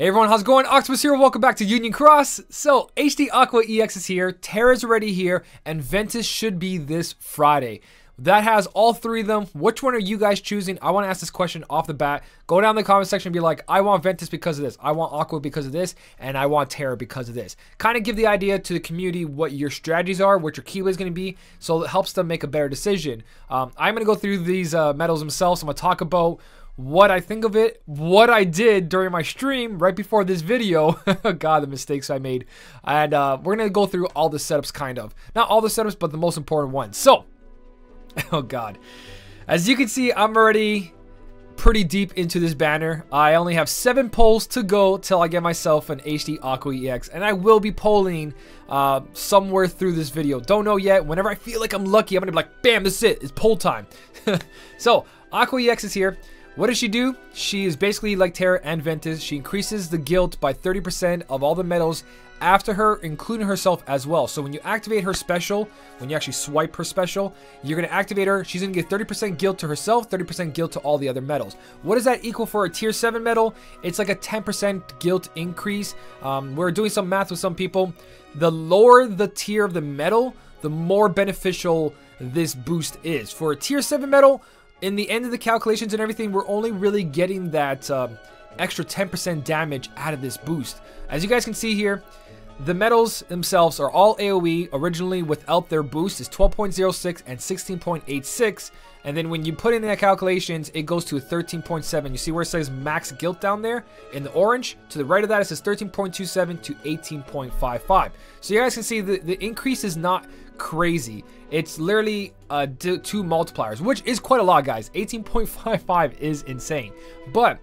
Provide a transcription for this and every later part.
Hey everyone, how's it going? Octopus here, welcome back to Union Cross. So, HD Aqua EX is here, Terra's already here, and Ventus should be this Friday. That has all three of them. Which one are you guys choosing? I want to ask this question off the bat. Go down in the comment section and be like, I want Ventus because of this, I want Aqua because of this, and I want Terra because of this. Kind of give the idea to the community what your strategies are, what your Keyblade is going to be, so it helps them make a better decision. I'm going to go through these medals themselves. I'm going to talk about what I think of it, what I did during my stream right before this video. God, the mistakes I made. And we're going to go through all the setups, kind of. Not all the setups, but the most important ones. So, oh God. As you can see, I'm already pretty deep into this banner. I only have 7 polls to go till I get myself an HD Aqua EX. And I will be polling somewhere through this video. Don't know yet. Whenever I feel like I'm lucky, I'm going to be like, bam, this is it. It's poll time. So, Aqua EX is here. What does she do? She is basically like Terra and Ventus. She increases the guilt by 30% of all the medals after her, including herself as well. So when you activate her special, when you actually swipe her special, you're going to activate her. She's going to give 30% guilt to herself, 30% guilt to all the other medals. What does that equal for a tier 7 medal? It's like a 10% guilt increase. We're doing some math with some people. The lower the tier of the medal, the more beneficial this boost is. For a tier 7 medal, in the end of the calculations and everything, we're only really getting that extra 10% damage out of this boost. As you guys can see here, the medals themselves are all AoE. Originally, without their boost, is 12.06 and 16.86. And then when you put in the calculations, it goes to a 13.7. You see where it says max guilt down there in the orange? To the right of that, it says 13.27 to 18.55. So you guys can see the increase is not crazy. It's literally 2 multipliers, which is quite a lot, guys. 18.55 is insane. But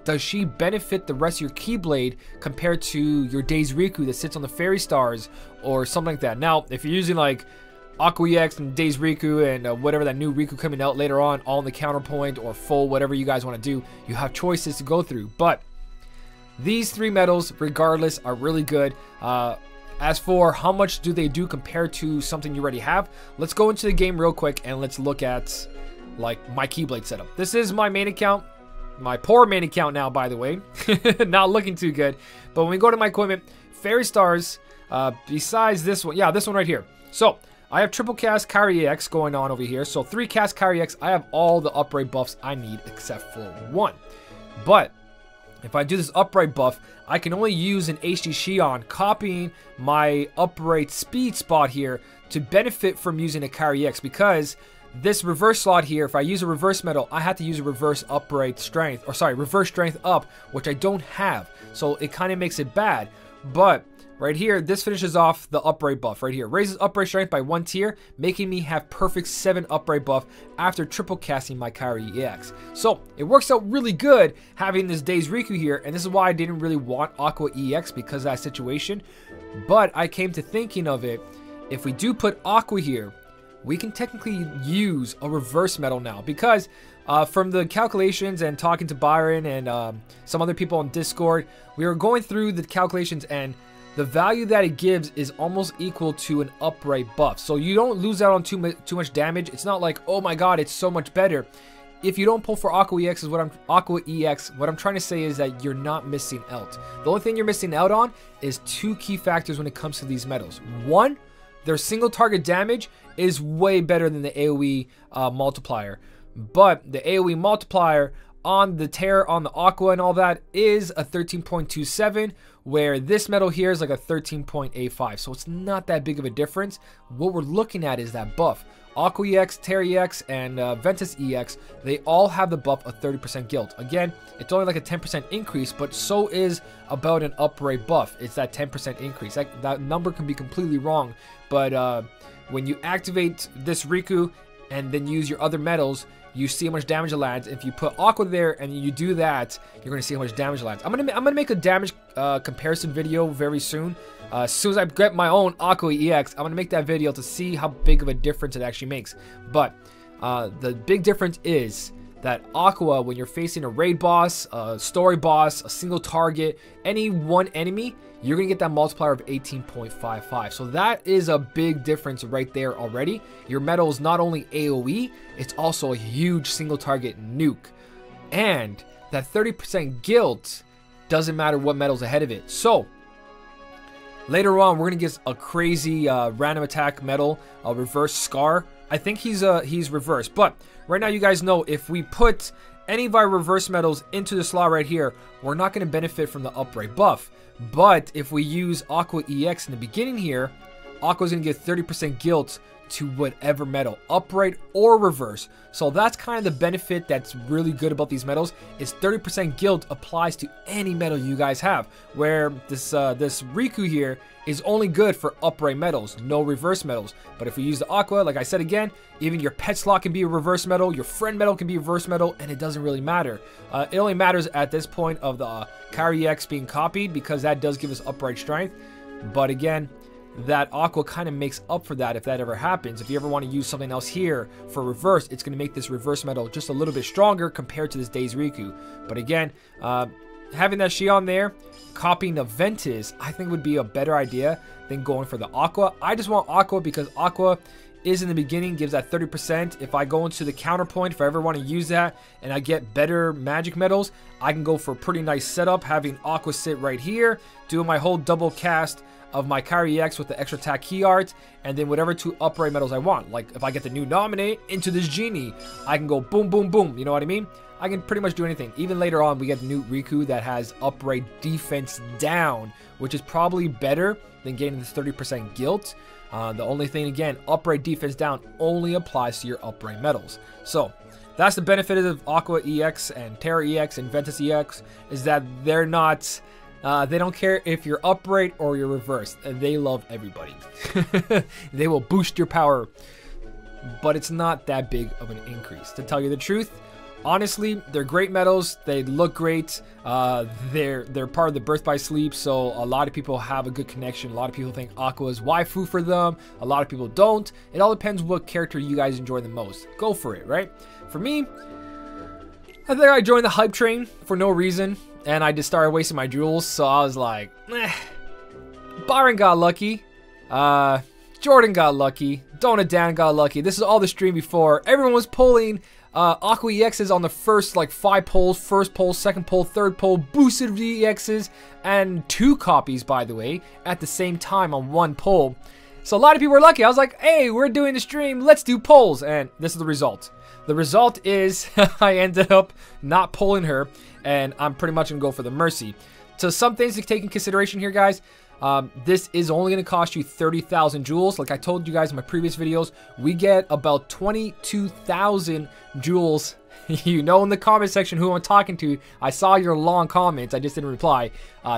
does she benefit the rest of your Keyblade compared to your Days Riku that sits on the Fairy Stars or something like that? Now, if you're using like Aqua EX and Days Riku and whatever that new Riku coming out later on the counterpoint or full, whatever you guys want to do, you have choices to go through. But these 3 medals, regardless, are really good. As for how much do they do compared to something you already have, let's go into the game real quick and let's look at like my Keyblade setup. This is my main account, my poor main account now, by the way. Not looking too good. But when we go to my equipment, Fairy Stars, besides this one, yeah, this one right here. So I have triple cast Carry EX going on over here. So 3 cast Carry EX, I have all the upright buffs I need except for 1. But if I do this upright buff, I can only use an HD Shion, copying my upright speed spot here to benefit from using a Carry X, because this reverse slot here, if I use a reverse medal, I have to use a reverse upright strength, or sorry, reverse strength up, which I don't have. So it kind of makes it bad. But right here, this finishes off the upright buff right here. Raises upright strength by 1 tier, making me have perfect 7 upright buff after triple casting my Carry EX. So it works out really good having this Days Riku here, and this is why I didn't really want Aqua EX because of that situation. But I came to thinking of it, if we do put Aqua here, we can technically use a reverse medal now, because from the calculations and talking to Byron and some other people on Discord, we were going through the calculations, and the value that it gives is almost equal to an upright buff. So you don't lose out on too much damage. It's not like, oh my god, it's so much better. If you don't pull for Aqua EX, what I'm trying to say is that you're not missing out. The only thing you're missing out on is 2 key factors when it comes to these medals. 1, their single target damage is way better than the AoE multiplier. But the AoE multiplier on the Terra, on the Aqua and all that is a 13.27, where this medal here is like a 13.85. So it's not that big of a difference. What we're looking at is that buff. Aqua EX, Terra EX, and Ventus EX, they all have the buff of 30% guilt. Again, it's only like a 10% increase, but so is about an upright buff. It's that 10% increase. That number can be completely wrong, but when you activate this Riku and then use your other medals, you see how much damage it lands. If you put Aqua there and you do that, you're going to see how much damage it lands. I'm gonna make a damage comparison video very soon. As soon as I get my own Aqua EX, I'm going to make that video to see how big of a difference it actually makes. But the big difference is that Aqua, when you're facing a raid boss, a story boss, a single target, any one enemy, you're going to get that multiplier of 18.55. So that is a big difference right there already. Your medal is not only AoE, it's also a huge single target nuke. And that 30% guilt doesn't matter what metal's ahead of it. So later on, we're gonna get a crazy random attack metal, reverse Scar. I think he's reverse, but right now you guys know if we put any of our reverse metals into the slot right here, we're not gonna benefit from the upright buff. But if we use Aqua EX in the beginning here, Aqua's gonna get 30% guilt to whatever metal, upright or reverse. So that's kind of the benefit that's really good about these metals, is 30% guilt applies to any metal you guys have, where this Riku here is only good for upright metals, no reverse metals. But if we use the Aqua, like I said again, even your pet slot can be a reverse metal, your friend metal can be a reverse metal, and it doesn't really matter. It only matters at this point of the Keyblade Ex being copied, because that does give us upright strength. But again, that Aqua kind of makes up for that if that ever happens. If you ever want to use something else here for reverse, it's going to make this reverse metal just a little bit stronger compared to this Days Riku. But again, having that Shion there, copying the Ventus, I think would be a better idea than going for the Aqua. I just want Aqua because Aqua is in the beginning, gives that 30%. If I go into the counterpoint, if I ever want to use that and I get better magic metals, I can go for a pretty nice setup, having Aqua sit right here, doing my whole double cast of my Keyblade Ex with the extra attack key art, and then whatever 2 upright metals I want. Like if I get the new Nominate into this Genie, I can go boom, boom, boom. You know what I mean? I can pretty much do anything. Even later on, we get the new Riku that has upright defense down, which is probably better than getting this 30% guilt. The only thing, again, upright defense down only applies to your upright metals. So that's the benefit of Aqua EX and Terra EX and Ventus EX, is that they're not... they don't care if you're upright or you're reversed. They love everybody. They will boost your power, but it's not that big of an increase. To tell you the truth, honestly, they're great metals. They look great. They're part of the Birth by Sleep, so a lot of people have a good connection. A lot of people think Aqua is waifu for them. A lot of people don't. It all depends what character you guys enjoy the most. Go for it, right? For me, I think I joined the hype train for no reason, and I just started wasting my jewels, so I was like, Byron got lucky, Jordan got lucky, Donadan got lucky. This is all the stream before. Everyone was pulling Aqua EXs on the first like 5 pulls, first pull, second pull, third pull, boosted EXs, and 2 copies, by the way, at the same time on 1 pull. So a lot of people were lucky. I was like, hey, we're doing the stream, let's do pulls, and this is the result. The result is I ended up not pulling her, and I'm pretty much going to go for the Mercy. So some things to take in consideration here, guys. This is only going to cost you 30,000 jewels. Like I told you guys in my previous videos, we get about 22,000 jewels. You know in the comment section who I'm talking to. I saw your long comments. I just didn't reply.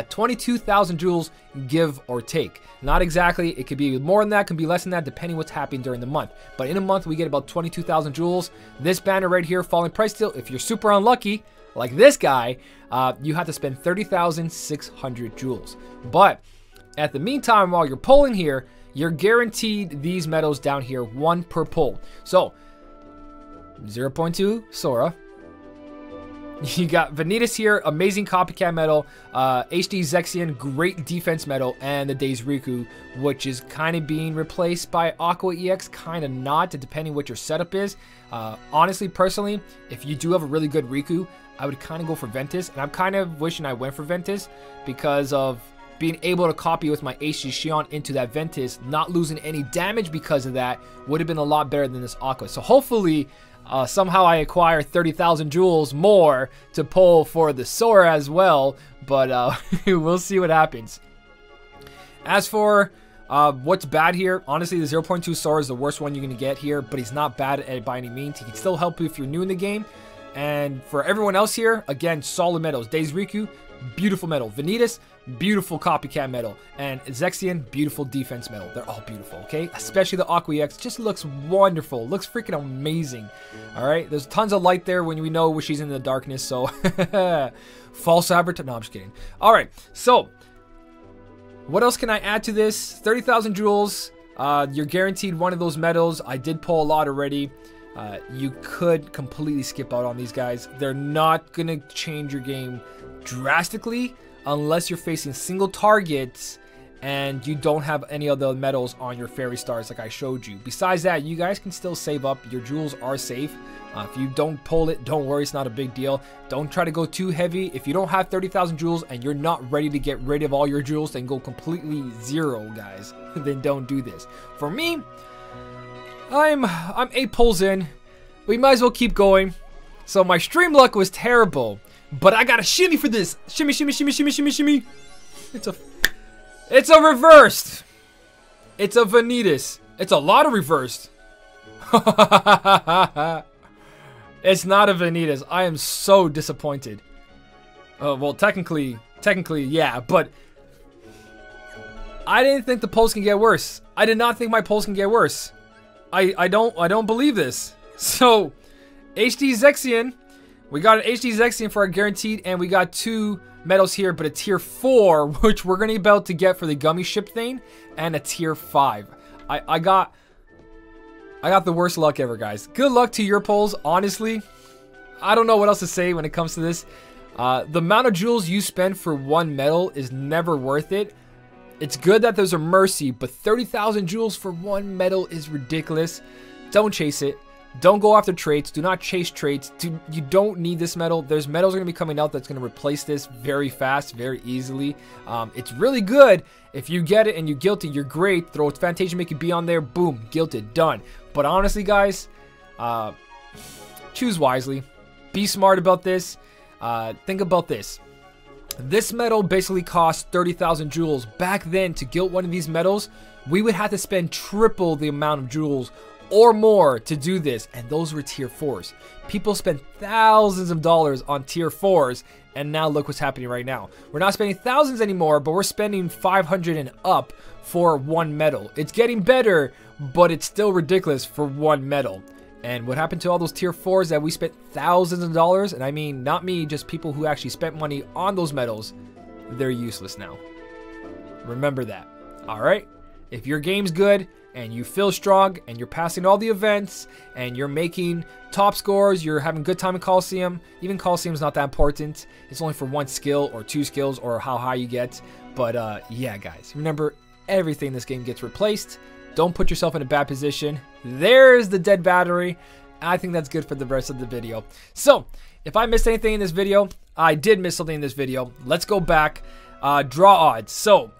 22,000 jewels, give or take. Not exactly. It could be more than that, could be less than that, depending what's happening during the month. But in a month, we get about 22,000 jewels. This banner right here, falling price deal, if you're super unlucky, like this guy, you have to spend 30,600 jewels. But at the meantime, while you're pulling here, you're guaranteed these metals down here, 1 per pull. So 0.2 Sora. You got Vanitas here, amazing copycat metal. HD Zexion, great defense metal, and the Days Riku, which is kind of being replaced by Aqua EX, kind of not, depending what your setup is. Honestly, personally, if you do have a really good Riku, I would kind of go for Ventus, and I'm kind of wishing I went for Ventus because of being able to copy with my HD Shion into that Ventus, not losing any damage because of that, would have been a lot better than this Aqua. So hopefully, somehow I acquire 30,000 jewels more to pull for the Sora as well, but we'll see what happens. As for what's bad here, honestly, the 0.2 Sora is the worst one you're going to get here, but he's not bad at it by any means. He can still help you if you're new in the game. And for everyone else here, again, solid metals. Days Riku, beautiful metal. Vanitas, beautiful copycat metal. And Zexion, beautiful defense metal. They're all beautiful, okay? Especially the Aqua EX, just looks wonderful. Looks freaking amazing. All right, there's tons of light there when we know she's in the darkness, so false advertising. No, I'm just kidding. All right, so what else can I add to this? 30,000 jewels. You're guaranteed one of those metals. I did pull a lot already. You could completely skip out on these guys. They're not going to change your game drastically unless you're facing single targets and you don't have any of the medals on your fairy stars like I showed you. Besides that, you guys can still save up. Your jewels are safe. If you don't pull it, don't worry, it's not a big deal. Don't try to go too heavy. If you don't have 30,000 jewels and you're not ready to get rid of all your jewels, then go completely zero, guys. Then don't do this. For me, I'm 8 pulls in. We might as well keep going. So my stream luck was terrible, but I got a shimmy for this. Shimmy, shimmy, shimmy, shimmy, shimmy, shimmy. It's a reversed. It's a Vanitas. It's a lot of reversed. It's not a Vanitas. I am so disappointed. Well, technically, yeah, but I didn't think the pulls can get worse. I did not think my pulls can get worse. I don't believe this. So, HD Zexion, we got an HD Zexion for our guaranteed, and we got 2 medals here, but a tier 4, which we're gonna be able to get for the gummy ship thing, and a tier 5. I got the worst luck ever, guys. Good luck to your pulls, honestly. I don't know what else to say when it comes to this. The amount of jewels you spend for 1 medal is never worth it. It's good that there's a mercy, but 30,000 jewels for 1 medal is ridiculous. Don't chase it. Don't go after traits. Do not chase traits. You don't need this medal. There's medals going to be coming out that's going to replace this very fast, very easily. It's really good. If you get it and you guilt it, you're great. Throw Fantasia Mickey B on there. Boom. Guilted. Done. But honestly, guys, choose wisely. Be smart about this. Think about this. This medal basically cost 30,000 jewels. Back then, to guilt one of these medals, we would have to spend triple the amount of jewels or more to do this, and those were tier 4s. People spend thousands of dollars on tier 4s, and now look what's happening right now. We're not spending thousands anymore, but we're spending 500 and up for 1 medal. It's getting better, but it's still ridiculous for 1 medal. And what happened to all those tier 4s that we spent thousands of dollars? And I mean, not me, just people who actually spent money on those medals. They're useless now. Remember that. Alright? If your game's good and you feel strong and you're passing all the events and you're making top scores, you're having good time in Coliseum. Even Coliseum's not that important. It's only for 1 skill or 2 skills or how high you get. But yeah, guys, remember, everything in this game gets replaced. Don't put yourself in a bad position. There's the dead battery. I think that's good for the rest of the video. So, if I missed anything in this video, I did miss something in this video. Let's go back. Draw odds. So,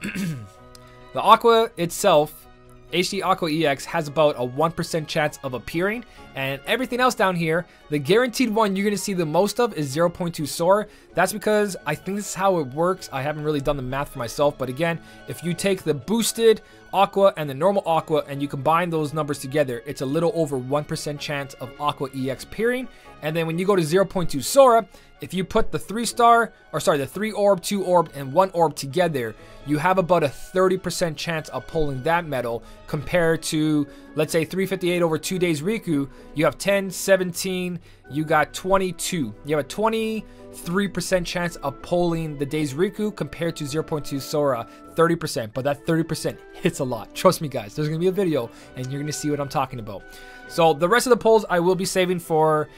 the Aqua itself, HD Aqua EX, has about a 1% chance of appearing, and everything else down here, the guaranteed one you're going to see the most of is 0.2 Sora. That's because I think this is how it works. I haven't really done the math for myself, but again, if you take the boosted Aqua and the normal Aqua and you combine those numbers together, it's a little over 1% chance of Aqua EX appearing. And then when you go to 0.2 Sora, if you put the 3 orb, 2 orb, and 1 orb together, you have about a 30% chance of pulling that medal compared to, let's say, 358 over 2 days Riku. You have 10, 17, you got 22. You have a 23% chance of pulling the days Riku compared to 0.2 Sora, 30%. But that 30% hits a lot. Trust me, guys. There's going to be a video, and you're going to see what I'm talking about. So the rest of the pulls I will be saving for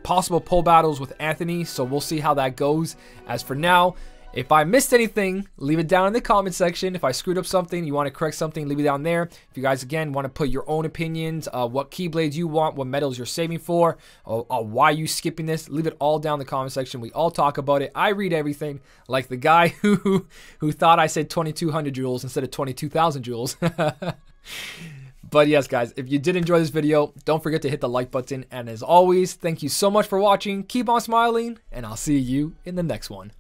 possible pull battles with Anthony, so we'll see how that goes. As for now, if I missed anything, leave it down in the comment section. If I screwed up something, you want to correct something, leave it down there. If you guys, again, want to put your own opinions, what Keyblades you want, what medals you're saving for, or why you skipping this, leave it all down in the comment section. We all talk about it. I read everything, like the guy who thought I said 2,200 jewels instead of 22,000 jewels. But yes, guys, if you did enjoy this video, don't forget to hit the like button. And as always, thank you so much for watching. Keep on smiling, and I'll see you in the next one.